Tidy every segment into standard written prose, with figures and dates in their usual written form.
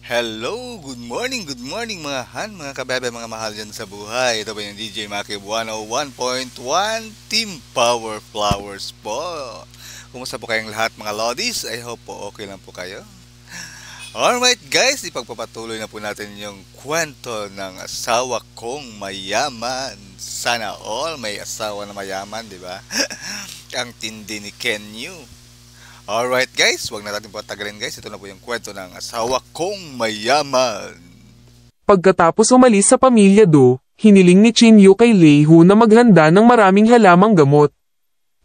Hello, good morning mga han, mga kabebe, mga mahal dyan sa buhay. Ito ba yung DJ Makib 101.1 Team Power Flowers po. Kumusta po kayong lahat mga lodies? I hope po okay lang po kayo. Alright guys, ipagpapatuloy na po natin yung kwento ng asawa kong mayaman. Sana all may asawa na mayaman, di ba? Ang tindi ni Kenyu. Alright guys, wag na natin po tagalin guys. Ito na po yung kwento ng asawa kong mayaman. Pagkatapos umalis sa pamilya Do, hiniling ni Chinyu kay Leihu na maghanda ng maraming halamang gamot.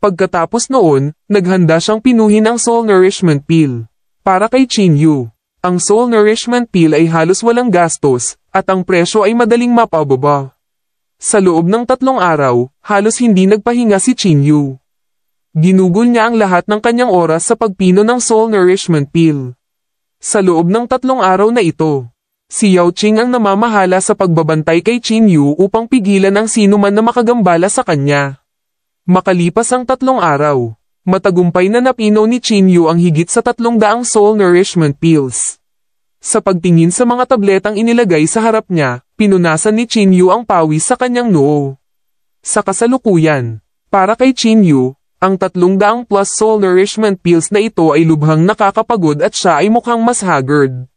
Pagkatapos noon, naghanda siyang pinuhin ang Soul Nourishment Pill. Para kay Chinyu, ang Soul Nourishment Pill ay halos walang gastos, at ang presyo ay madaling mapababa. Sa loob ng 3 araw, halos hindi nagpahinga si Chinyu. Ginugol niya ang lahat ng kanyang oras sa pagpino ng Soul Nourishment Pill. Sa loob ng 3 araw na ito, si Yao Qing ang namamahala sa pagbabantay kay Chinyu upang pigilan ang sinuman na makagambala sa kanya. Makalipas ang 3 araw, matagumpay na napino ni Chinyu ang higit sa 300 Soul Nourishment Pills. Sa pagtingin sa mga tabletang inilagay sa harap niya, pinunasan ni Chinyu ang pawis sa kanyang noo. Sa kasalukuyan, para kay Chinyu, ang 300 plus Soul Nourishment Pills na ito ay lubhang nakakapagod at siya ay mukhang mas haggard.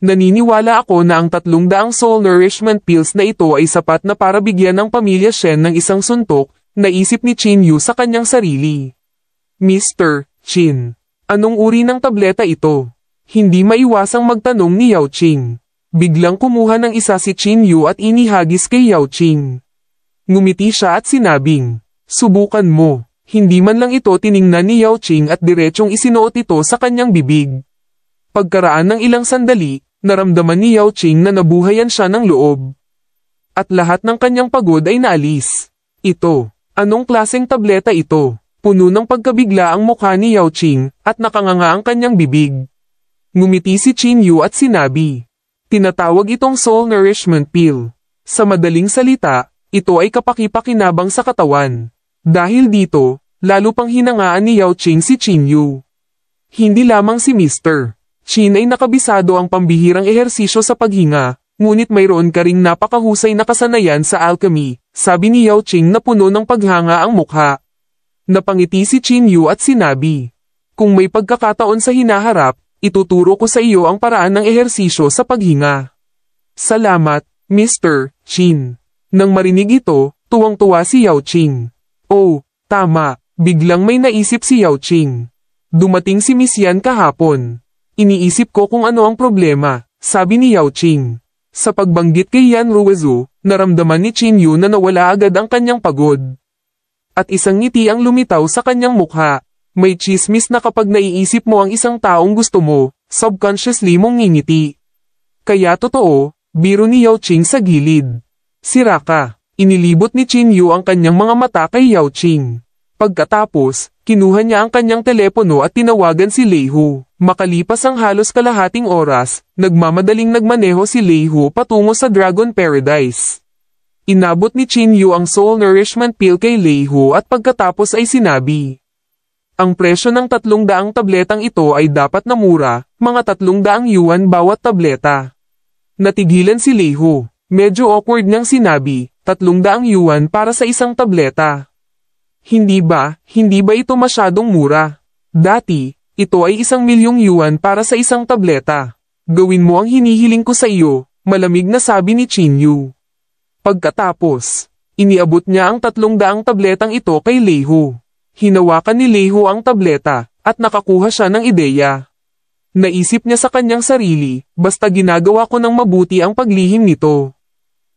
Naniniwala ako na ang 300 Soul Nourishment Pills na ito ay sapat na para bigyan ng pamilya Shen ng isang suntok, naisip ni Chinyu sa kanyang sarili. Mr. Chin, anong uri ng tableta ito? Hindi maiwasang magtanong ni Yao Qing. Biglang kumuha ng isa si Chinyu at inihagis kay Yao Qing. Ngumiti siya at sinabing, subukan mo. Hindi man lang ito tiningnan ni Yao Qing at diretsong isinuot ito sa kanyang bibig. Pagkaraan ng ilang sandali, naramdaman ni Yao Qing na nabuhayan siya ng loob. At lahat ng kanyang pagod ay naalis. Ito, anong klaseng tableta ito? Puno ng pagkabigla ang mukha ni Yao Qing, at nakanganga ang kanyang bibig. Ngumiti si Chinyu at sinabi, tinatawag itong Soul Nourishment Pill. Sa madaling salita, ito ay kapaki-pakinabang sa katawan. Dahil dito, lalo pang hinangaan ni Yao Qing si Chinyu. Hindi lamang si Mr. Chin ay nakabisado ang pambihirang ehersisyo sa paghinga, ngunit mayroon ka ring napakahusay na kasanayan sa alchemy, sabi ni Yao Qing na puno ng paghanga ang mukha. Napangiti si Chinyu at sinabi, kung may pagkakataon sa hinaharap, ituturo ko sa iyo ang paraan ng ehersisyo sa paghinga. Salamat, Mr. Chin. Nang marinig ito, tuwang-tuwa si Yao Qing. Oh, tama, biglang may naisip si Yao Qing. Dumating si Miss Yan kahapon. Iniisip ko kung ano ang problema, sabi ni Yao Qing. Sa pagbanggit kay Yan Ruizu, naramdaman ni Chinyu na nawala agad ang kanyang pagod. At isang ngiti ang lumitaw sa kanyang mukha. May chismis na kapag naiisip mo ang isang taong gusto mo, subconsciously mong ngingiti. Kaya totoo, biro ni Yao Qing sa gilid. Sira ka. Inilibot ni Chinyu ang kanyang mga mata kay Yao Qing. Pagkatapos, kinuha niya ang kanyang telepono at tinawagan si Leihu. Makalipas ang halos kalahating oras, nagmamadaling nagmaneho si Leihu patungo sa Dragon Paradise. Inabot ni Chinyu ang Soul Nourishment Pill kay Leihu at pagkatapos ay sinabi, ang presyo ng 300 tabletang ito ay dapat na mura, mga 300 yuan bawat tableta. Natigilan si Leihu. Medyo awkward niyang sinabi, 300 yuan para sa isang tableta. Hindi ba ito masyadong mura? Dati, ito ay 1,000,000 yuan para sa isang tableta. Gawin mo ang hinihiling ko sa iyo, malamig na sabi ni Chinyu. Pagkatapos, iniabot niya ang 300 tabletang ito kay Leihu. Hinawakan ni Leihu ang tableta, at nakakuha siya ng ideya. Naisip niya sa kanyang sarili, basta ginagawa ko ng mabuti ang paglihim nito.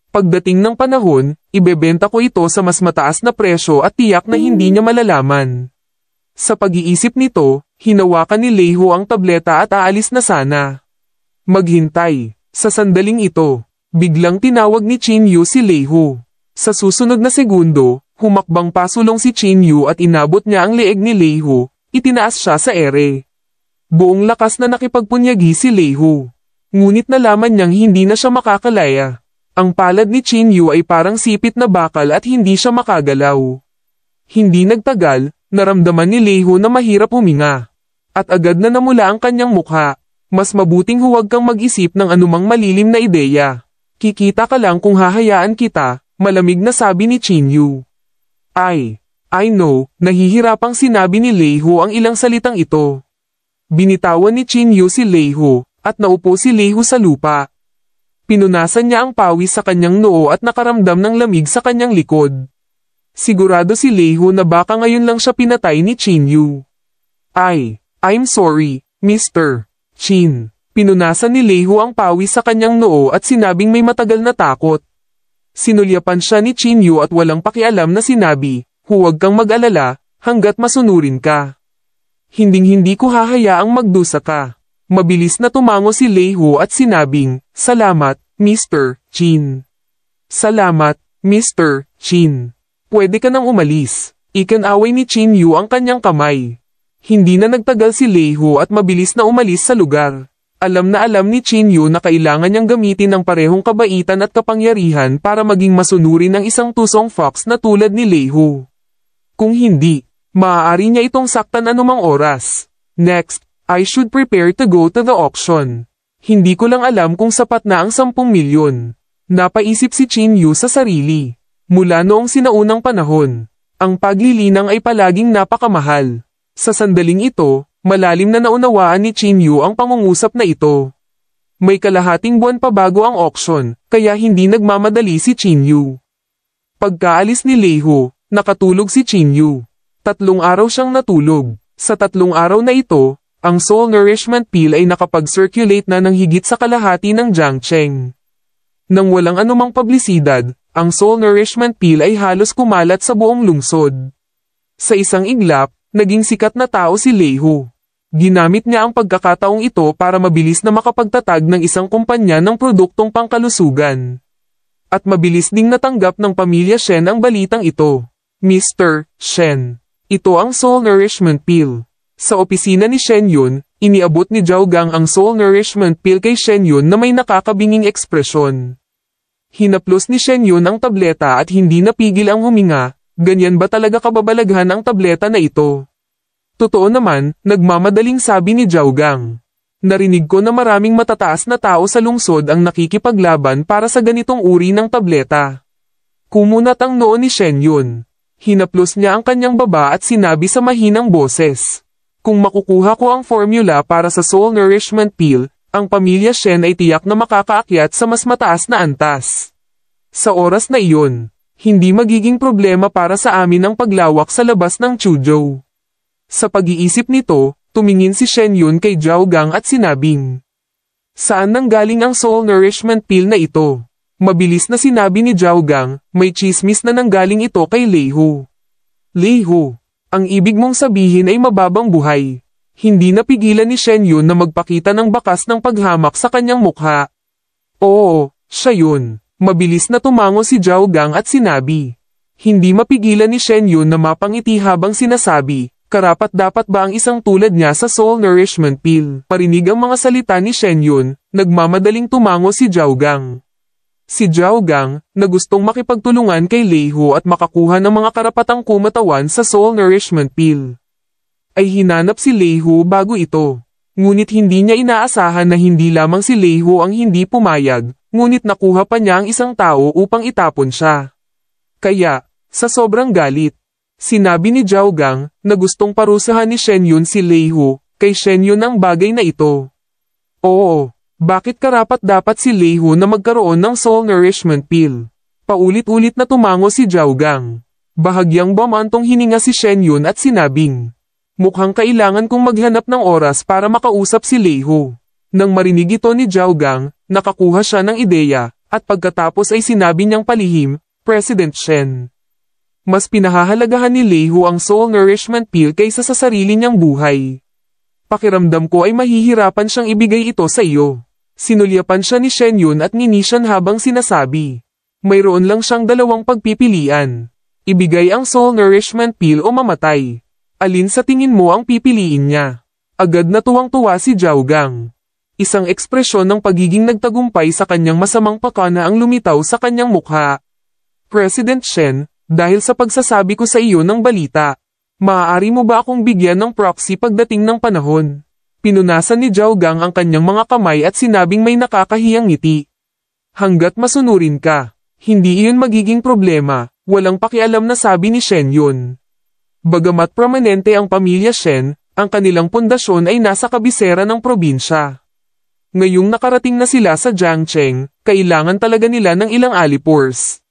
Pagdating ng panahon, ibebenta ko ito sa mas mataas na presyo at tiyak na hindi niya malalaman. Sa pag-iisip nito, hinawakan ni Leihu ang tableta at aalis na sana. Maghintay. Sa sandaling ito, biglang tinawag ni Chinyu si Leihu. Sa susunod na segundo, humakbang pasulong si Chinyu at inabot niya ang leeg ni Leihu, itinaas siya sa ere. Buong lakas na nakipagpunyagi si Leihu. Ngunit nalaman niyang hindi na siya makakalaya. Ang palad ni Chinyu ay parang sipit na bakal at hindi siya makagalaw. Hindi nagtagal, naramdaman ni Leihu na mahirap huminga. At agad na namula ang kanyang mukha. Mas mabuting huwag kang mag-isip ng anumang malilim na ideya. Kikita ka lang kung hahayaan kita, malamig na sabi ni Chinyu. I know, nahihirapang sinabi ni Leiho ang ilang salitang ito. Binitawan ni Chinyu si Leiho, at naupo si Leiho sa lupa. Pinunasan niya ang pawis sa kanyang noo at nakaramdam ng lamig sa kanyang likod. Sigurado si Leiho na baka ngayon lang siya pinatay ni Chinyu. I'm sorry, Mr. Chin. Pinunasan ni Leiho ang pawis sa kanyang noo at sinabing may matagal na takot. Sinulyapan siya ni Chinyu at walang pakialam na sinabi, huwag kang mag-alala, hanggat masunurin ka. Hinding-hindi ko hahayaang magdusa ka. Mabilis na tumango si Leiho at sinabing, salamat, Mr. Chin. Salamat, Mr. Chin. Pwede ka nang umalis. Ikinaway ni Chinyu ang kanyang kamay. Hindi na nagtagal si Leiho at mabilis na umalis sa lugar. Alam na alam ni Chinyu na kailangan niyang gamitin ang parehong kabaitan at kapangyarihan para maging masunurin ng isang tusong fox na tulad ni Leiho. Kung hindi, maaari niya itong saktan anumang oras. Next, I should prepare to go to the auction. Hindi ko lang alam kung sapat na ang 10 milyon. Napaisip si Chinyu sa sarili. Mula noong sinaunang panahon, ang paglilinang ay palaging napakamahal. Sa sandaling ito, malalim na naunawaan ni Chinyu ang pangungusap na ito. May kalahating buwan pa bago ang auction, kaya hindi nagmamadali si Chinyu. Pagkaalis ni Leiho, nakatulog si Chinyu. 3 araw siyang natulog. Sa 3 araw na ito, ang Soul Nourishment Pill ay nakapag-circulate na ng higit sa kalahati ng Jiangcheng. Nang walang anumang publisidad, ang Soul Nourishment Pill ay halos kumalat sa buong lungsod. Sa isang iglap, naging sikat na tao si Leiho. Ginamit niya ang pagkakataong ito para mabilis na makapagtatag ng isang kumpanya ng produktong pangkalusugan. At mabilis ding natanggap ng pamilya Shen ang balitang ito. Mr. Shen, ito ang Soul Nourishment Pill. Sa opisina ni Shen Yun, iniabot ni Zhao Gang ang Soul Nourishment Pill kay Shen Yun na may nakakabinging ekspresyon. Hinaplos ni Shen Yun ang tableta at hindi napigil ang huminga. Ganyan ba talaga kababalaghan ang tableta na ito? Totoo naman, nagmamadaling sabi ni Zhao Gang. Narinig ko na maraming matataas na tao sa lungsod ang nakikipaglaban para sa ganitong uri ng tableta. Kumunat ang noo ni Shen Yun. Hinaplos niya ang kanyang baba at sinabi sa mahinang boses. Kung makukuha ko ang formula para sa Soul Nourishment Pill, ang pamilya Shen ay tiyak na makakaakyat sa mas mataas na antas. Sa oras na iyon, hindi magiging problema para sa amin ang paglawak sa labas ng Chuzhou. Sa pag-iisip nito, tumingin si Shen Yun kay Zhao Gang at sinabing, saan nanggaling ang Soul Nourishment Pill na ito? Mabilis na sinabi ni Zhao Gang, may chismis na nanggaling ito kay Leiho. Leiho, ang ibig mong sabihin ay mababang buhay. Hindi napigilan ni Shen Yun na magpakita ng bakas ng paghamak sa kanyang mukha. Oo, siya yun. Mabilis na tumango si Zhao Gang at sinabi. Hindi mapigilan ni Shen Yun na mapangiti habang sinasabi, karapat-dapat ba ang isang tulad niya sa Soul Nourishment Pill? Parinig ang mga salita ni Shen Yun, nagmamadaling tumango si Zhao Gang. Si Zhao Gang, na gustong makipagtulungan kay Leiho at makakuha ng mga karapatang kumatawan sa Soul Nourishment Pill, ay hinanap si Leiho bago ito. Ngunit hindi niya inaasahan na hindi lamang si Leiho ang hindi pumayag, ngunit nakuha pa niya ang isang tao upang itapon siya. Kaya, sa sobrang galit, sinabi ni Zhao Gang na gustong parusahan ni Shen Yun si Leiho, kay Shen Yun ang bagay na ito. Oo. Bakit karapat-dapat si Leiho na magkaroon ng Soul Nourishment Pill? Paulit-ulit na tumango si Zhao Gang. Bahagyang bumantong hininga si Shen Yun at sinabing, mukhang kailangan kong maghanap ng oras para makausap si Leiho. Nang marinig ito ni Zhao Gang, nakakuha siya ng ideya, at pagkatapos ay sinabi niyang palihim, President Shen. Mas pinahahalagahan ni Leiho ang Soul Nourishment Pill kaysa sa sarili niyang buhay. Pakiramdam ko ay mahihirapan siyang ibigay ito sa iyo. Sinulyapan siya ni Shen Yun at ni Nishan habang sinasabi. Mayroon lang siyang dalawang pagpipilian. Ibigay ang Soul Nourishment Pill o mamatay. Alin sa tingin mo ang pipiliin niya? Agad na tuwang-tuwa si Zhao Gang. Isang ekspresyon ng pagiging nagtagumpay sa kanyang masamang pakana ang lumitaw sa kanyang mukha. President Shen, dahil sa pagsasabi ko sa iyo ng balita, maaari mo ba akong bigyan ng proxy pagdating ng panahon? Pinunasan ni Zhao Gang ang kanyang mga kamay at sinabing may nakakahiyang ngiti. Hanggat masunurin ka, hindi iyon magiging problema, walang pakialam na sabi ni Shen Yun. Bagamat prominente ang pamilya Shen, ang kanilang pundasyon ay nasa kabisera ng probinsya. Ngayong nakarating na sila sa Jiangcheng, kailangan talaga nila ng ilang alipors.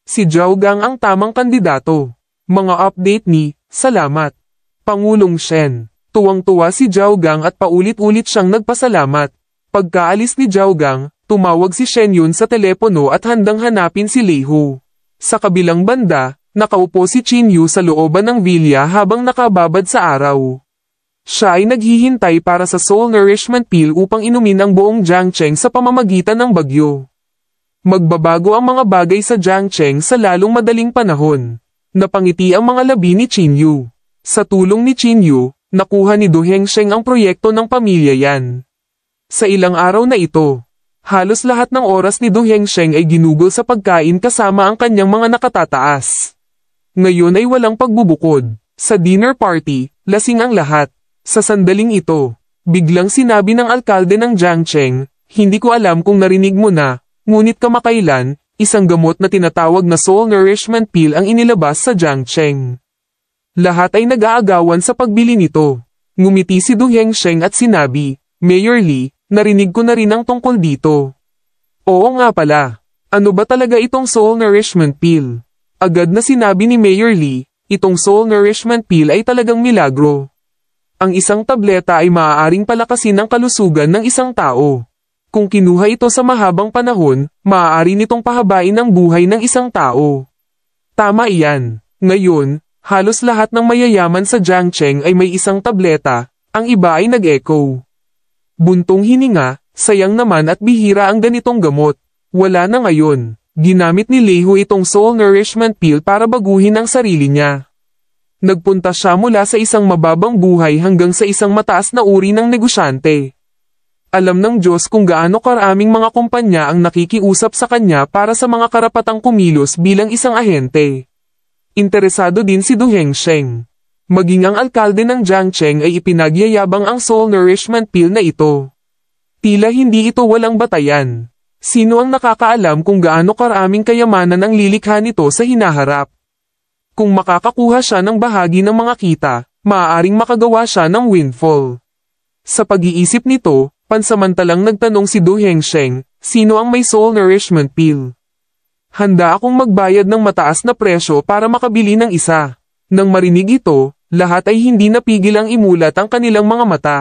Si Zhao Gang ang tamang kandidato. Mga update ni, salamat. Pangulong Shen. Tuwang-tuwa si Zhao Gang at paulit-ulit siyang nagpasalamat. Pagkaalis ni Zhao Gang, tumawag si Shen Yun sa telepono at handang hanapin si Lei Hu. Sa kabilang banda, nakaupo si Qin Yu sa looban ng villa habang nakababad sa araw. Siya ay naghihintay para sa Soul Nourishment Pill upang inumin ang buong Jiangcheng sa pamamagitan ng bagyo. Magbabago ang mga bagay sa Jiangcheng sa lalong madaling panahon. Napangiti ang mga labi ni Qin Yu. Sa tulong ni Qin Yu, nakuha ni Du Hengsheng ang proyekto ng pamilya yan. Sa ilang araw na ito, halos lahat ng oras ni Du Hengsheng ay ginugol sa pagkain kasama ang kanyang mga nakatataas. Ngayon ay walang pagbubukod. Sa dinner party, lasing ang lahat. Sa sandaling ito, biglang sinabi ng alkalde ng Jiangcheng, hindi ko alam kung narinig mo na, ngunit kamakailan, isang gamot na tinatawag na Soul Nourishment Pill ang inilabas sa Jiangcheng. Lahat ay nag-aagawan sa pagbili nito. Ngumiti si Du Hengsheng at sinabi, Mayor Li, narinig ko na rin ang tungkol dito. Oo nga pala. Ano ba talaga itong Soul Nourishment Pill? Agad na sinabi ni Mayor Li, itong Soul Nourishment Pill ay talagang milagro. Ang isang tableta ay maaaring palakasin ang kalusugan ng isang tao. Kung kinuha ito sa mahabang panahon, maaari nitong pahabain ang buhay ng isang tao. Tama iyan. Ngayon, halos lahat ng mayayaman sa Jiangcheng ay may isang tableta, ang iba ay nag-echo. Buntong hininga, sayang naman at bihira ang ganitong gamot. Wala na ngayon. Ginamit ni Lei Hu itong Soul Nourishment Pill para baguhin ang sarili niya. Nagpunta siya mula sa isang mababang buhay hanggang sa isang mataas na uri ng negosyante. Alam ng Diyos kung gaano karaming mga kumpanya ang nakikiusap sa kanya para sa mga karapatang kumilos bilang isang ahente. Interesado din si Du Hengsheng. Maging ang alkalde ng Jiangcheng ay ipinagyayabang ang Soul Nourishment Pill na ito. Tila hindi ito walang batayan. Sino ang nakakaalam kung gaano karaming kayamanan ang lilikha nito sa hinaharap? Kung makakakuha siya ng bahagi ng mga kita, maaaring makagawa siya ng windfall. Sa pag-iisip nito, pansamantalang nagtanong si Du Hengsheng, sino ang may Soul Nourishment Pill? Handa akong magbayad ng mataas na presyo para makabili ng isa. Nang marinig ito, lahat ay hindi napigil ang imulat ang kanilang mga mata.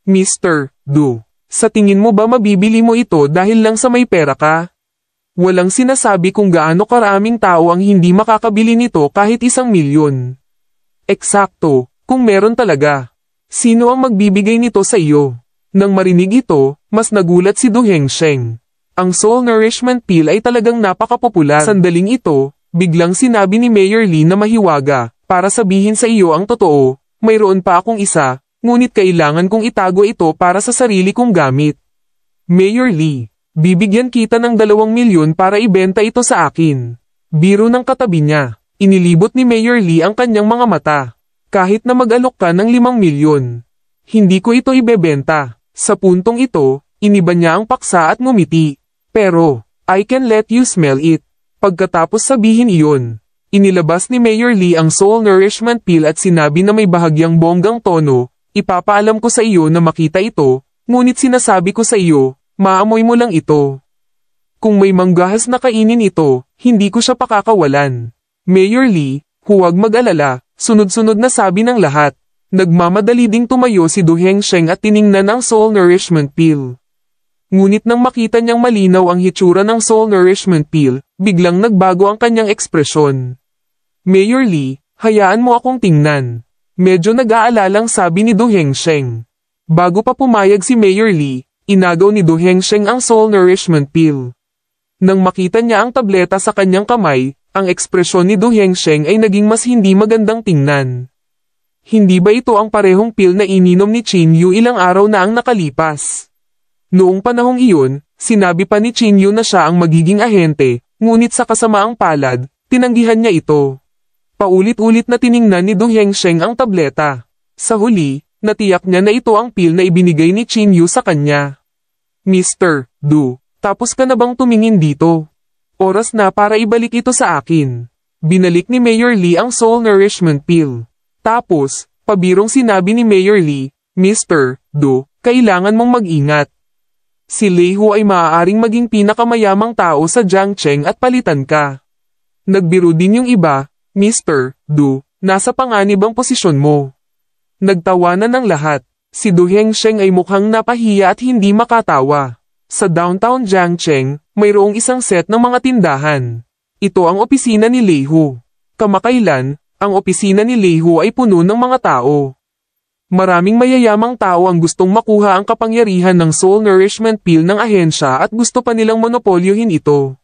Mr. Du, sa tingin mo ba mabibili mo ito dahil lang sa may pera ka? Walang sinasabi kung gaano karaming tao ang hindi makakabili nito kahit 1,000,000. Eksakto, kung meron talaga. Sino ang magbibigay nito sa iyo? Nang marinig ito, mas nagulat si Du Hengsheng. Ang Soul Nourishment Pill ay talagang napakapopular. Sandaling ito, biglang sinabi ni Mayor Li na mahiwaga, para sabihin sa iyo ang totoo, mayroon pa akong isa, ngunit kailangan kong itago ito para sa sarili kong gamit. Mayor Li, bibigyan kita ng 2,000,000 para ibenta ito sa akin. Biro ng katabi niya, inilibot ni Mayor Li ang kanyang mga mata. Kahit na mag-alok ka ng 5,000,000, hindi ko ito ibebenta. Sa puntong ito, iniba niya ang paksa at ngumiti. Pero, I can let you smell it. Pagkatapos sabihin iyon, inilabas ni Mayor Li ang Soul Nourishment Pill at sinabi na may bahagyang bonggang tono, ipapaalam ko sa iyo na makita ito, ngunit sinasabi ko sa iyo, maamoy mo lang ito. Kung may manggahas na kainin ito, hindi ko siya pakakawalan. Mayor Li, huwag mag-alala, sunod-sunod na sabi ng lahat. Nagmamadali ding tumayo si Du Hengsheng at tiningnan ang Soul Nourishment Pill. Ngunit nang makita niyang malinaw ang hitsura ng Soul Nourishment Pill, biglang nagbago ang kanyang ekspresyon. Mayor Li, hayaan mo akong tingnan. Medyo nag-aalalang sabi ni Du Hengsheng. Bago pa pumayag si Mayor Li, inagaw ni Du Hengsheng ang Soul Nourishment Pill. Nang makita niya ang tableta sa kanyang kamay, ang ekspresyon ni Du Hengsheng ay naging mas hindi magandang tingnan. Hindi ba ito ang parehong pill na ininom ni Qin Yu ilang araw na ang nakalipas? Noong panahong iyon, sinabi pa ni Qin Yu na siya ang magiging ahente, ngunit sa kasamaang palad, tinanggihan niya ito. Paulit-ulit na tiningnan ni Du Hengsheng ang tableta. Sa huli, Natiyak niya na ito ang pill na ibinigay ni Chin Yu sa kanya. Mr. Du, tapos ka na bang tumingin dito? Oras na para ibalik ito sa akin. Binalik ni Mayor Lee ang Soul Nourishment Pill. Tapos, pabirong sinabi ni Mayor Lee, Mr. Du, kailangan mong mag-ingat. Si Lei Hu ay maaaring maging pinakamayamang tao sa Jiangcheng at palitan ka. Nagbiro din yung iba, Mr. Du, nasa panganib ang posisyon mo. Nagtawanan ng lahat. Si Du Hengsheng ay mukhang napahiya at hindi makatawa. Sa downtown Jiangcheng, mayroong isang set ng mga tindahan. Ito ang opisina ni Lei Hu. Kamakailan, ang opisina ni Lei Hu ay puno ng mga tao. Maraming mayayamang tao ang gustong makuha ang kapangyarihan ng Soul Nourishment Pill ng ahensya at gusto pa nilang monopolyohin ito.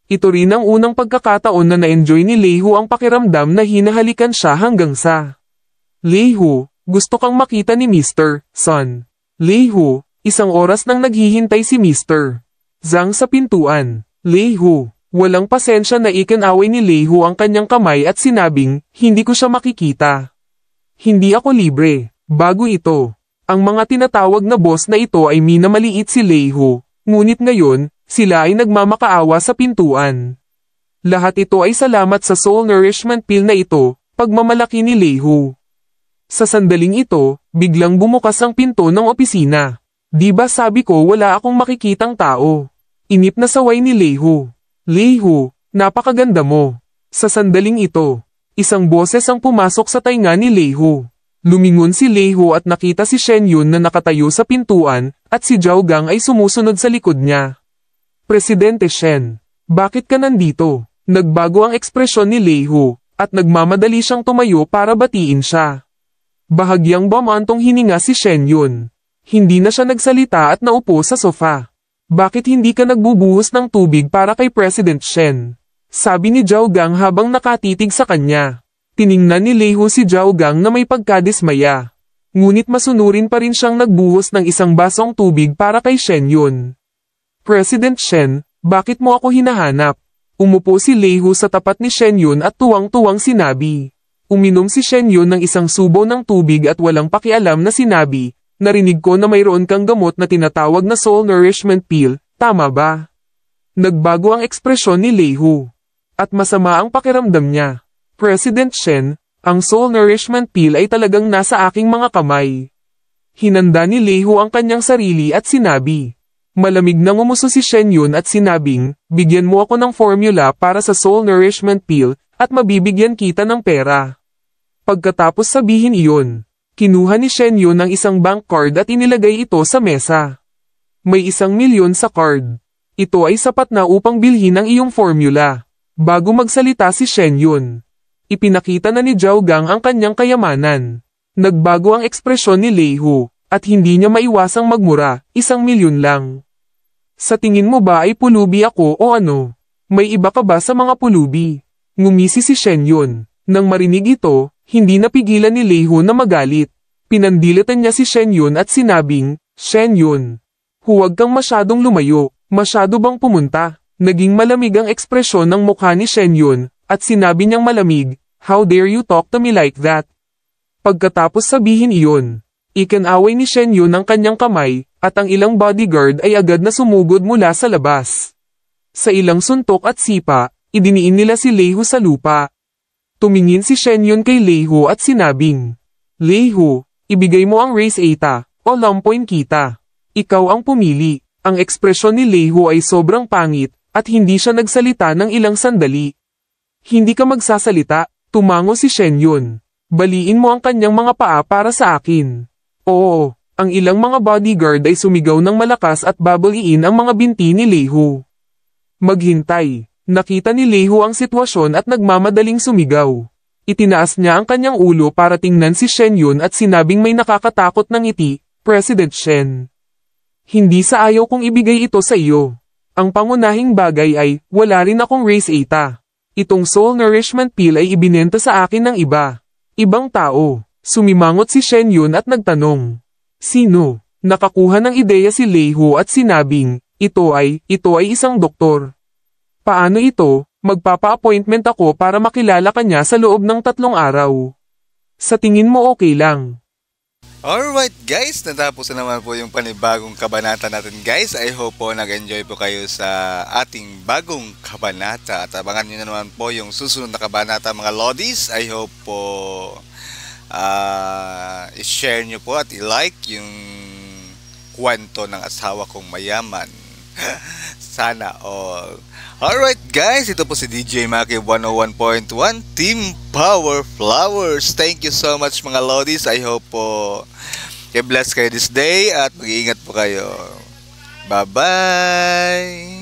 Ito rin ang unang pagkakataon na na-enjoy ni Lei Hu ang pakiramdam na hinahalikan siya hanggang sa Lei Hu, gusto kang makita ni Mr. Sun. Lei Hu, isang oras nang naghihintay si Mr. Zhang sa pintuan. Lei Hu, walang pasensya na ikinaway ni Lei Hu ang kanyang kamay at sinabing, hindi ko siya makikita. Hindi ako libre. Bago ito, ang mga tinatawag na boss na ito ay minamaliit si Lei Hu, ngunit ngayon, sila ay nagmamakaawa sa pintuan. Lahat ito ay salamat sa Soul Nourishment Pill na ito, pagmamalaki ni Lei Hu. Sa sandaling ito, biglang bumukas ang pinto ng opisina. Di ba sabi ko wala akong makikitang tao? Inip na saway ni Lei Hu. Lei Hu, napakaganda mo. Sa sandaling ito, isang boses ang pumasok sa tainga ni Lei Hu. Lumingon si Lei Hu at nakita si Shen Yun na nakatayo sa pintuan, at si Zhao Gang ay sumusunod sa likod niya. Presidente Shen, bakit ka nandito? Nagbago ang ekspresyon ni Lei Hu, at nagmamadali siyang tumayo para batiin siya. Bahagyang bumantong hininga si Shen Yun. Hindi na siya nagsalita at naupo sa sofa. Bakit hindi ka nagbubuhos ng tubig para kay President Shen? Sabi ni Zhao Gang habang nakatitig sa kanya. Tiningnan ni Lei Hu si Zhao Gang na may pagkadismaya. Ngunit masunurin pa rin siyang nagbuhos ng isang basong tubig para kay Shen Yun. President Shen, bakit mo ako hinahanap? Umupo si Lei Hu sa tapat ni Shen Yun at tuwang-tuwang sinabi. Uminom si Shen Yun ng isang subo ng tubig at walang pakialam na sinabi, narinig ko na mayroon kang gamot na tinatawag na Soul Nourishment Pill, tama ba? Nagbago ang ekspresyon ni Lei Hu. At masama ang pakiramdam niya. President Shen, ang Soul Nourishment Pill ay talagang nasa aking mga kamay. Hinanda ni Lei Hu ang kanyang sarili at sinabi. Malamig na ngumuso si Shen Yun at sinabing, bigyan mo ako ng formula para sa Soul Nourishment Pill, at mabibigyan kita ng pera. Pagkatapos sabihin iyon, kinuha ni Shen Yun ng isang bank card at inilagay ito sa mesa. May 1,000,000 sa card. Ito ay sapat na upang bilhin ang iyong formula. Bago magsalita si Shen Yun, ipinakita na ni Zhao Gang ang kanyang kayamanan. Nagbago ang ekspresyon ni Lei Hu, at hindi niya maiwasang magmura, 1,000,000 lang. Sa tingin mo ba ay pulubi ako o ano? May iba ka ba sa mga pulubi? Ngumisi si Shen Yun. Nang marinig ito, hindi napigilan ni Lei Hu na magalit. Pinandilitan niya si Shen Yun at sinabing, Shen Yun, huwag kang masyadong lumayo, masyado bang pumunta? Naging malamig ang ekspresyon ng mukha ni Shen Yun, at sinabi niyang malamig, how dare you talk to me like that? Pagkatapos sabihin iyon, ikinaway ni Shen Yun ang kanyang kamay, at ang ilang bodyguard ay agad na sumugod mula sa labas. Sa ilang suntok at sipa, idiniin nila si Lei Hu sa lupa. Tumingin si Shen Yun kay Lei Hu at sinabing, Lei Hu, ibigay mo ang race eta, o lampoin kita. Ikaw ang pumili. Ang ekspresyon ni Lei Hu ay sobrang pangit, at hindi siya nagsalita ng ilang sandali. Hindi ka magsasalita, tumango si Shen Yun. Baliin mo ang kanyang mga paa para sa akin. Oo, ang ilang mga bodyguard ay sumigaw ng malakas at babaliin ang mga binti ni Lei Hu. Maghintay. Nakita ni Lei Hu ang sitwasyon at nagmamadaling sumigaw. Itinaas niya ang kanyang ulo para tingnan si Shen Yun at sinabing may nakakatakot na ngiti, President Shen. Hindi sa ayaw kong ibigay ito sa iyo. Ang pangunahing bagay ay, wala rin akong race eta. Itong Soul Nourishment Pill ay ibinenta sa akin ng iba. Ibang tao. Sumimangot si Shen Yun at nagtanong. Sino? Nakakuha ng ideya si Lei Hu at sinabing, ito ay isang doktor. Paano ito? Magpapa-appointment ako para makilala ka niya sa loob ng 3 araw. Sa tingin mo okay lang? Alright guys, natapos na naman po yung panibagong kabanata natin guys. I hope po nag-enjoy po kayo sa ating bagong kabanata. At abangan nyo na naman po yung susunod na kabanata mga Lodis. I hope po i-share nyo po at i-like yung kwento ng asawa kong mayaman. Sana all. Alright guys, ito po si DJ Maki 101.1 Team Power Flowers. Thank you so much mga Lodis. I hope po i-bless kayo this day at mag-iingat po kayo. Bye-bye!